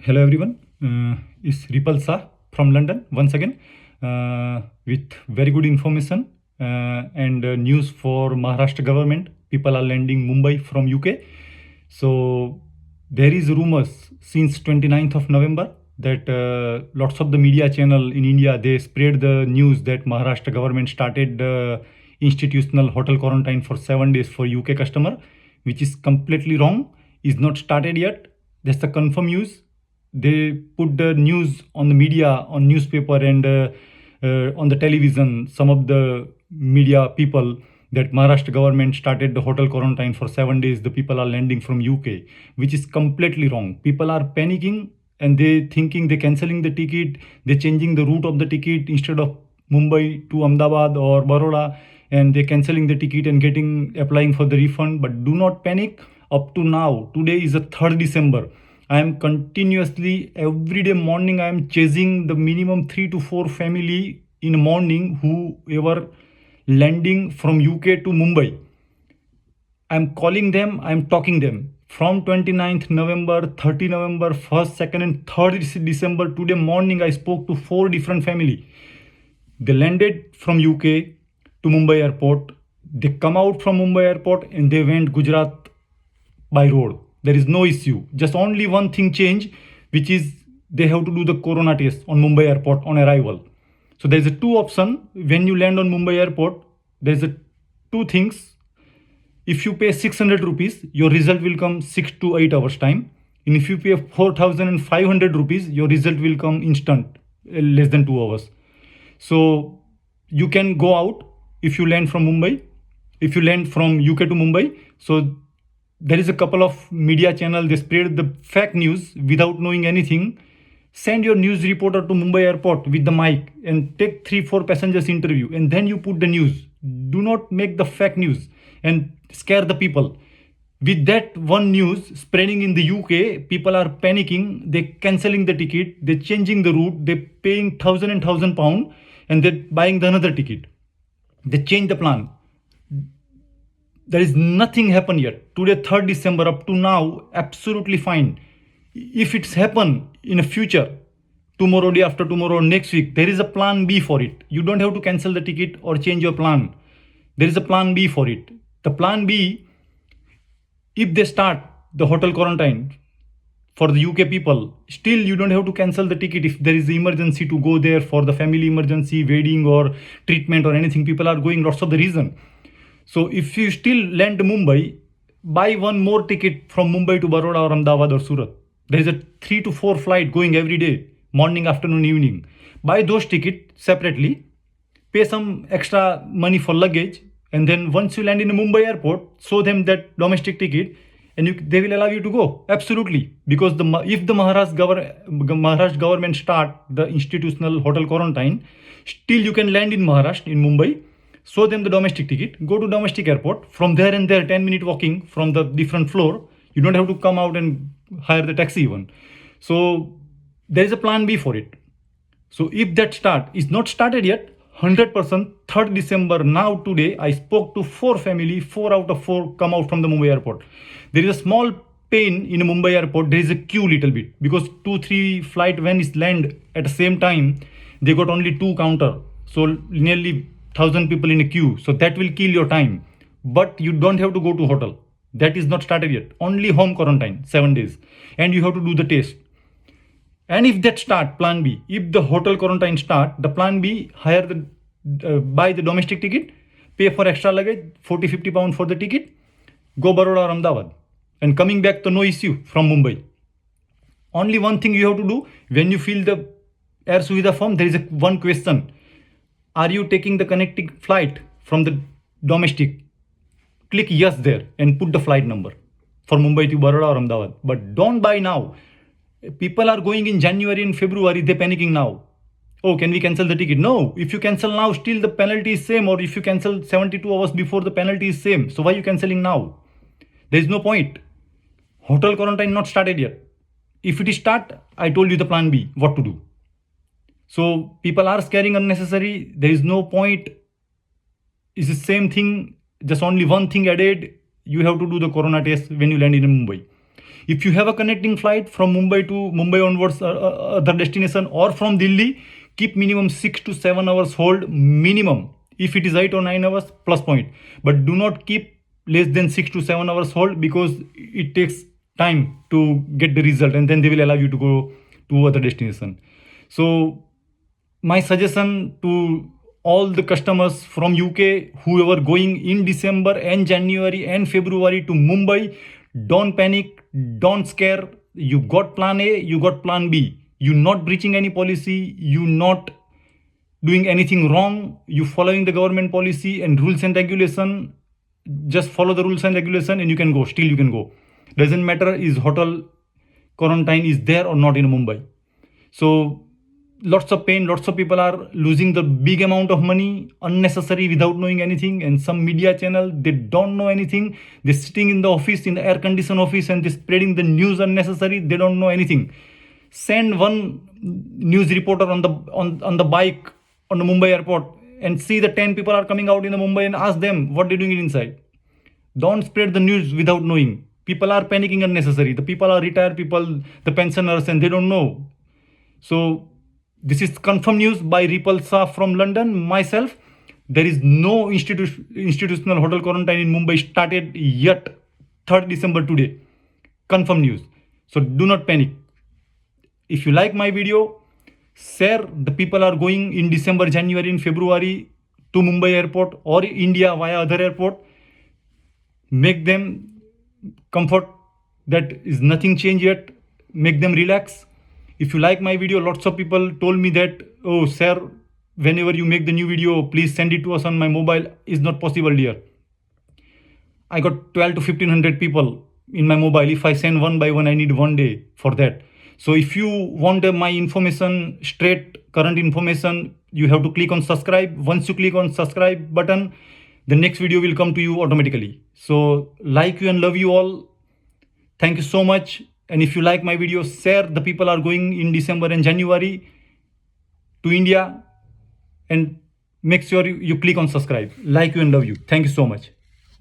Hello everyone, it's Ripal Shah from London once again with very good information and news for Maharashtra government. People are landing Mumbai from UK. So there is rumors since 29th of November that lots of the media channel in India, they spread the news that Maharashtra government started institutional hotel quarantine for 7 days for UK customer, which is completely wrong. Is not started yet. That's the confirm news. They put the news on the media, on newspaper and on the television. Some of the media people that Maharashtra government started the hotel quarantine for 7 days. The people are landing from UK, which is completely wrong. People are panicking and they thinking they canceling the ticket. They changing the route of the ticket instead of Mumbai to Ahmedabad or Baroda, and they canceling the ticket and getting applying for the refund. But do not panic. Up to now, today is the 3rd December. I am continuously every day morning I am chasing the minimum 3 to 4 family in the morning whoever landing from UK to Mumbai. I am calling them, I am talking them. From 29th November, 30 November, 1st, 2nd and 3rd December, today morning I spoke to 4 different family. They landed from UK to Mumbai airport. They come out from Mumbai airport and they went Gujarat by road. There is no issue. Just only one thing change, which is they have to do the corona test on Mumbai airport on arrival. So there is a two option when you land on Mumbai airport. There is a two things. If you pay 600 rupees, your result will come 6 to 8 hours time. And if you pay 4,500 rupees, your result will come instant, less than 2 hours. So you can go out if you land from Mumbai, if you land from UK to Mumbai. So there is a couple of media channel, they spread the fake news without knowing anything. Send your news reporter to Mumbai airport with the mic and take 3 4 passengers interview and then you put the news. Do not make the fake news and scare the people. With that one news spreading in the UK, people are panicking, they canceling the ticket, they changing the route, they paying £1,000 and they buying the another ticket. They change the plan. There is nothing happened yet. Today, 3rd December, up to now, absolutely fine. If it's happen in a future, tomorrow, day after tomorrow, next week, there is a plan B for it. You don't have to cancel the ticket or change your plan. There is a plan B for it. The plan B, if they start the hotel quarantine for the UK people, still you don't have to cancel the ticket if there is emergency to go there for the family emergency, wedding or treatment or anything. People are going lots of the reason. So if you still land Mumbai, buy one more ticket from Mumbai to Baroda or Ahmedabad or Surat. There is a 3 to 4 flight going every day, morning, afternoon, evening. Buy those tickets separately, pay some extra money for luggage, and then once you land in a Mumbai airport, show them that domestic ticket, and they will allow you to go. Absolutely, because if the Maharashtra government start the institutional hotel quarantine, still you can land in Maharashtra in Mumbai. Show them the domestic ticket, go to domestic airport. From there and there, 10-minute walking from the different floor. You don't have to come out and hire the taxi even. So there is a plan B for it. So if that start is not started yet, 100% 3rd December, now today, I spoke to 4 family, 4 out of 4 come out from the Mumbai airport. There is a small pain in Mumbai airport, there is a queue little bit because 2 3 flight when is land at the same time, they got only 2 counter. So nearly 1,000 people in a queue, so that will kill your time. But you don't have to go to hotel. That is not started yet. Only home quarantine, 7 days, and you have to do the test. And if that start, plan B, if the hotel quarantine start, the plan B, hire the buy the domestic ticket, pay for extra luggage, 40 50 pound for the ticket, go Baroda or Ahmedabad, and coming back to no issue from Mumbai. Only one thing you have to do when you fill the Air Suvidha form, there is a one question: are you taking the connecting flight from the domestic? Click yes there and put the flight number for Mumbai to Baroda or Ahmedabad. But don't buy now. People are going in January and February, they're panicking now. Oh, can we cancel the ticket? No. If you cancel now, still the penalty is same. Or if you cancel 72 hours before, the penalty is same. So why are you canceling now? There is no point. Hotel quarantine not started yet. If it is start, I told you the plan B, what to do. So people are scaring unnecessary. There is no point. It's the same thing. Just only one thing added. You have to do the corona test when you land in Mumbai. If you have a connecting flight from Mumbai to Mumbai onwards, other destination, or from Delhi, keep minimum 6 to 7 hours hold minimum. If it is 8 or 9 hours, plus point. But do not keep less than 6 to 7 hours hold, because it takes time to get the result, and then they will allow you to go to other destination. So my suggestion to all the customers from UK, whoever going in December and January and February to Mumbai, don't panic, don't scare. You got plan A, you got plan B. You not breaching any policy, you not doing anything wrong, you following the government policy and rules and regulation. Just follow the rules and regulation and you can go. Still you can go. Doesn't matter is hotel quarantine is there or not in Mumbai. So lots of pain, lots of people are losing the big amount of money unnecessary without knowing anything. And some media channel, they don't know anything. They're sitting in the office, in the air conditioned office, and they're spreading the news unnecessary. They don't know anything. Send one news reporter on the bike on the Mumbai airport and see the 10 people are coming out in the Mumbai, and ask them what they're doing inside. Don't spread the news without knowing. People are panicking unnecessary. The people are retired people, the pensioners, and they don't know. So this is confirmed news by Ripal Shah from London, myself. There is no institutional hotel quarantine in Mumbai started yet. 3rd December today. Confirmed news. So do not panic. If you like my video, share. The people are going in December, January, and February to Mumbai airport or India via other airport. Make them comfort that is nothing changed yet. Make them relax. If you like my video, lots of people told me that, oh sir, whenever you make the new video, please send it to us on my mobile. Is not possible, dear. I got 12 to 1500 people in my mobile. If I send one by one, I need 1 day for that. So if you want my information, straight current information, you have to click on subscribe. Once you click on subscribe button, the next video will come to you automatically. So like you and love you all. Thank you so much. And if you like my video, share. The people are going in December and January to India, and make sure you click on subscribe. Like you and love you. Thank you so much.